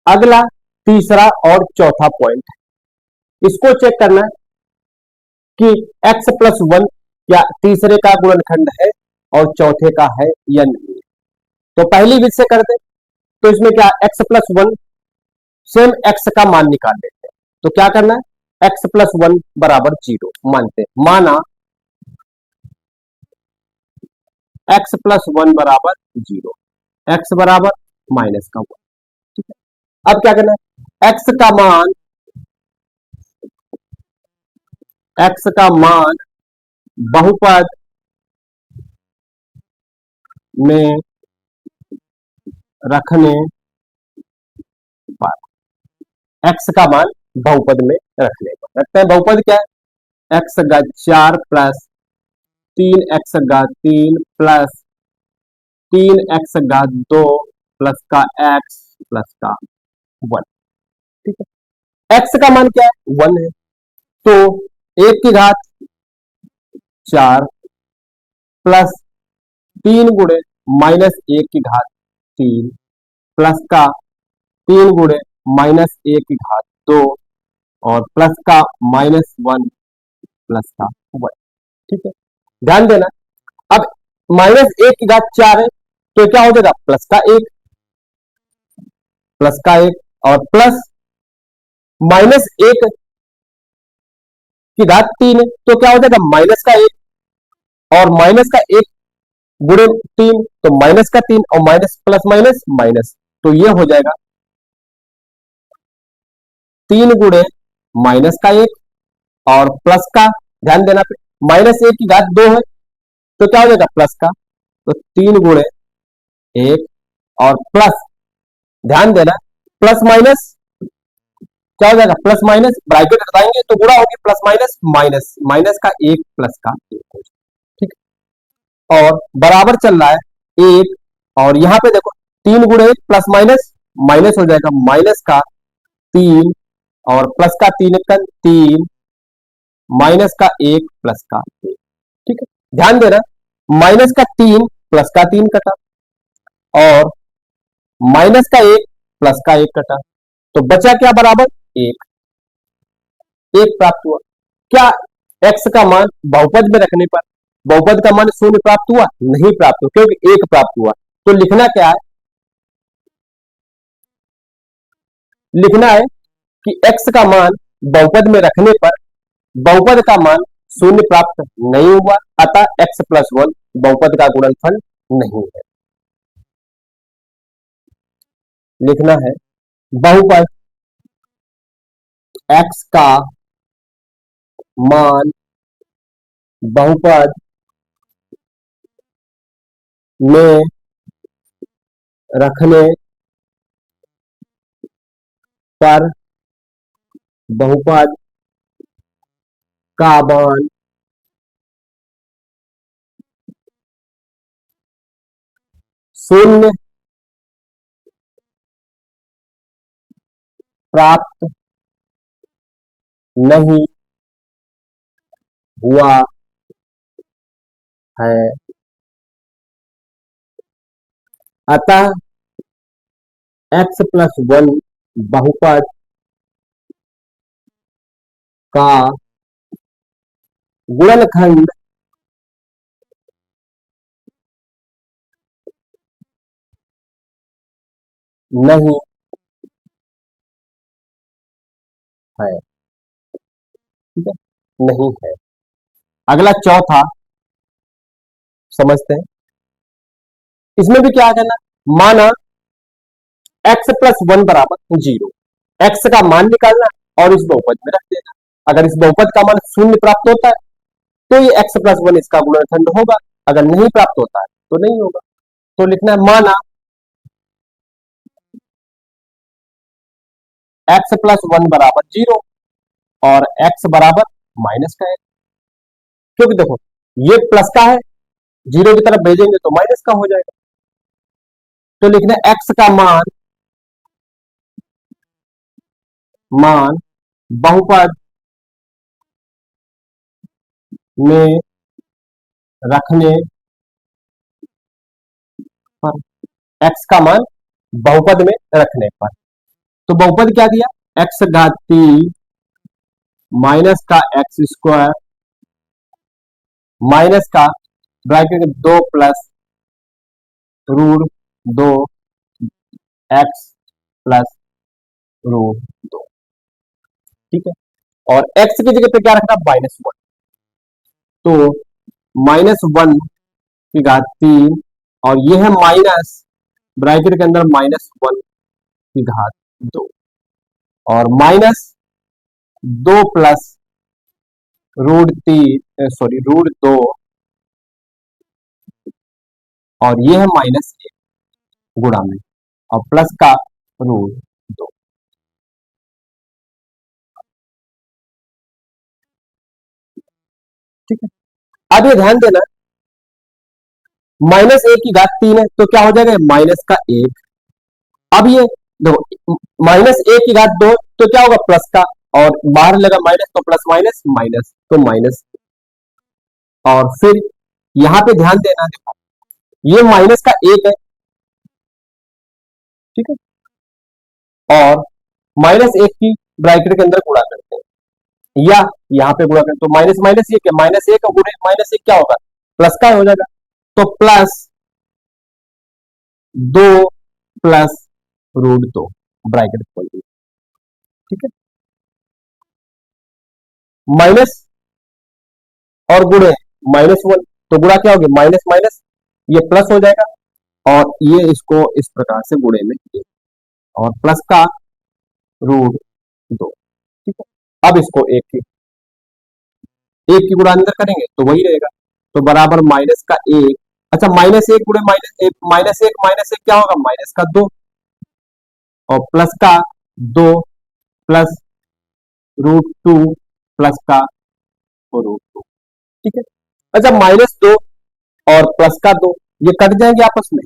अगला तीसरा और चौथा पॉइंट है, इसको चेक करना है कि x प्लस वन क्या तीसरे का गुणनखंड है और चौथे का है या नहीं। तो पहली विधि से करते, तो इसमें क्या x plus one same x का मान निकाल लेते हैं। तो क्या करना है, x प्लस वन बराबर जीरो मानते हैं, माना x प्लस वन बराबर जीरो, x बराबर माइनस का वन। ठीक है, अब क्या करना है, x का मान बहुपद में रखने पर, x का मान बहुपद में रखने पर रखते हैं। बहुपद क्या है, x का 4 प्लस 3x का 3 प्लस 3x का 2 प्लस का x प्लस का 1। ठीक है, x का मान क्या है, 1 है, तो 1 की घात 4 प्लस 3 गुणे माइनस 1 की घात 3 प्लस का 3 गुणे माइनस 1 की घात 2 और प्लस का माइनस 1 प्लस का 1। ठीक है, ध्यान देना, अब माइनस 1 की घात 4 है तो क्या हो जाएगा, प्लस का 1, प्लस का 1 और प्लस माइनस 1 की घात 3 है तो क्या हो जाएगा, माइनस का 1 और माइनस का 1 गुणे 3 तो माइनस का 3 और माइनस प्लस माइनस माइनस, तो ये हो जाएगा 3 गुणे माइनस का 1 और प्लस का, ध्यान देना माइनस 1 की घात 2 है तो क्या हो जाएगा, प्लस का, तो 3 गुणे 1 और प्लस, ध्यान देना प्लस माइनस क्या हो जाएगा, प्लस माइनस ब्रैकेट हटाएंगे तो गुणा होगी, प्लस माइनस माइनस, माइनस का 1 प्लस का 1 हो जाएगा। ठीक, और बराबर चल रहा है 1 और यहां पे देखो 3 गुणे 1 प्लस माइनस माइनस हो जाएगा, माइनस का 3 और प्लस का 3 का 3 माइनस का 1 प्लस का 1। ठीक है, ध्यान देना माइनस का 3 प्लस का 3 कटा और माइनस का 1 प्लस का 1 कटा, तो बचा क्या, बराबर 1 प्राप्त हुआ। क्या x का मान बहुपद में रखने पर बहुपद का मान शून्य प्राप्त हुआ, नहीं प्राप्त हुआ, क्योंकि 1 प्राप्त हुआ। तो लिखना क्या है, लिखना है कि x का मान बहुपद में रखने पर बहुपद का मान शून्य प्राप्त नहीं हुआ, अतः x प्लस वन बहुपद का गुणनफल नहीं है। लिखना है बहुपद x का मान बहुपद में रखने पर बहुपद का मान शून्य प्राप्त नहीं हुआ है, अतः x प्लस वन बहुपद का गुणनखंड नहीं है। ठीक है, नहीं है। अगला चौथा समझते हैं, इसमें भी क्या करना, माना x प्लस वन बराबर जीरो, x का मान निकालना और इस बहुपद में रख देना। अगर इस बहुपद का मान शून्य प्राप्त होता है तो ये x प्लस वन इसका गुणनखंड होगा, अगर नहीं प्राप्त होता है तो नहीं होगा। तो लिखना है माना x प्लस वन बराबर जीरो और x बराबर माइनस का 1, क्योंकि देखो ये प्लस का है, जीरो की तरफ भेजेंगे तो माइनस का हो जाएगा। तो लिखना है x का मान बहुपद में रखने पर, x का मान बहुपद में रखने पर तो बहुपद क्या दिया, एक्स घात 3 माइनस का एक्स स्क्वायर माइनस का bracket 2 plus root 2 x plus root 2। ठीक है, और x की जगह पे क्या रखना, -1, तो -1 की घात 3 और ये है माइनस ब्रैकेट के अंदर -1 की घात 2 और -2 प्लस रूट 2 और ये है -1 गुणा में और प्लस का रूट 2। ठीक है, अब ये ध्यान देना, -1 की घात 3 है तो क्या हो जाएगा, माइनस का 1। अब ये देखो, -1 की घात 2 तो क्या होगा, प्लस का, और बाहर लगा माइनस तो प्लस माइनस माइनस तो माइनस। और फिर यहां पे ध्यान देना, देखो ये माइनस का 1 है, ठीक है, और -1 की ब्रैकेट के अंदर गुणा करते हैं या यहां पे गुणा करते, तो माइनस माइनस ये क्या, -1 गुणे -1 क्या होगा, प्लस का हो जाएगा, तो प्लस 2 प्लस रूट 2 ब्रैकेट खोल दी। ठीक है, माइनस और गुणे -1 तो गुणा क्या होगी, माइनस माइनस ये प्लस हो जाएगा और ये इसको इस प्रकार से गुणे में और प्लस का रूट 2। ठीक है, अब इसको एक की गुणा अंदर करेंगे तो वही रहेगा, तो बराबर माइनस का 1, अच्छा -1 गुणे -1 क्या होगा, माइनस का 2 और प्लस का 2 प्लस रूट 2 प्लस का रूट 2। ठीक है, अच्छा -2 और प्लस का 2 ये कट जाएंगे आपस में,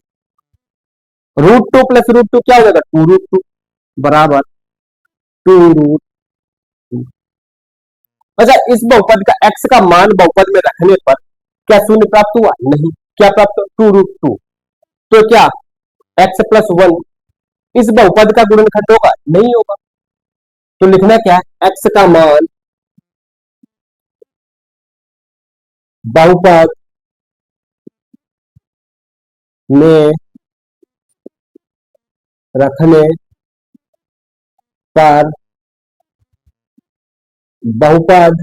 रूट 2 प्लस रूट 2 क्या हो जाएगा, 2√2 बराबर 2√2। अच्छा, इस बहुपद का x का मान बहुपद में रखने पर क्या शून्य प्राप्त हुआ, नहीं, क्या प्राप्त हुआ, 2√2, तो क्या x+1 इस बहुपद का गुणनखंड होगा, नहीं होगा, तो लिखना क्या है, x का मान बहुपद में रखने पर बहुपद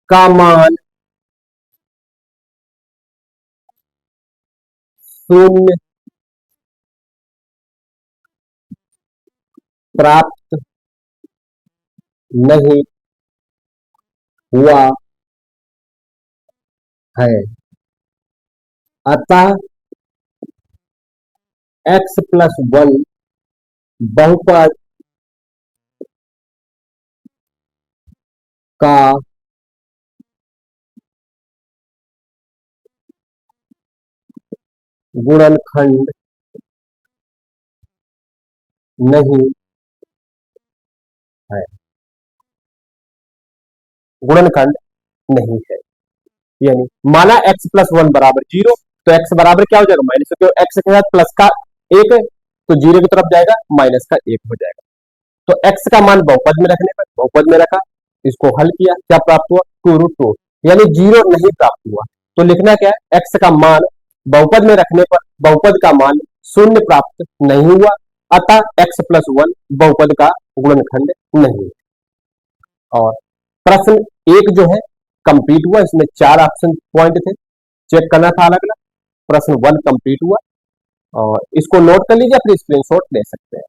का मान शून्य प्राप्त नहीं हुआ है, अतः x+1 बहुपद का गुणनखंड नहीं है, गुणनखंड नहीं है, यानी माना x+1 बराबर 0 तो x बराबर क्या हो जाएगा, माइनस, क्यों x के साथ प्लस का 1 है तो 0 की तरफ जाएगा, माइनस का 1 हो जाएगा, तो x का मान बहुपद में रखने पर बहुपद में रखा, इसको हल किया, क्या प्राप्त हुआ, 2√2, यानी 0 नहीं प्राप्त हुआ, तो लिखना क्या है, x का मान बहुपद में रखने पर बहुपद का मान शून्य प्राप्त नहीं हुआ, अतः x+1 बहुपद का गुणनखंड नहीं है। और प्रश्न 1 जो है कंप्लीट हुआ, इसमें 4 ऑप्शन पॉइंट थे, चेक करना था अलग अलग, प्रश्न 1 कंप्लीट हुआ और इसको नोट कर लीजिए, अपनी स्क्रीनशॉट ले सकते हैं।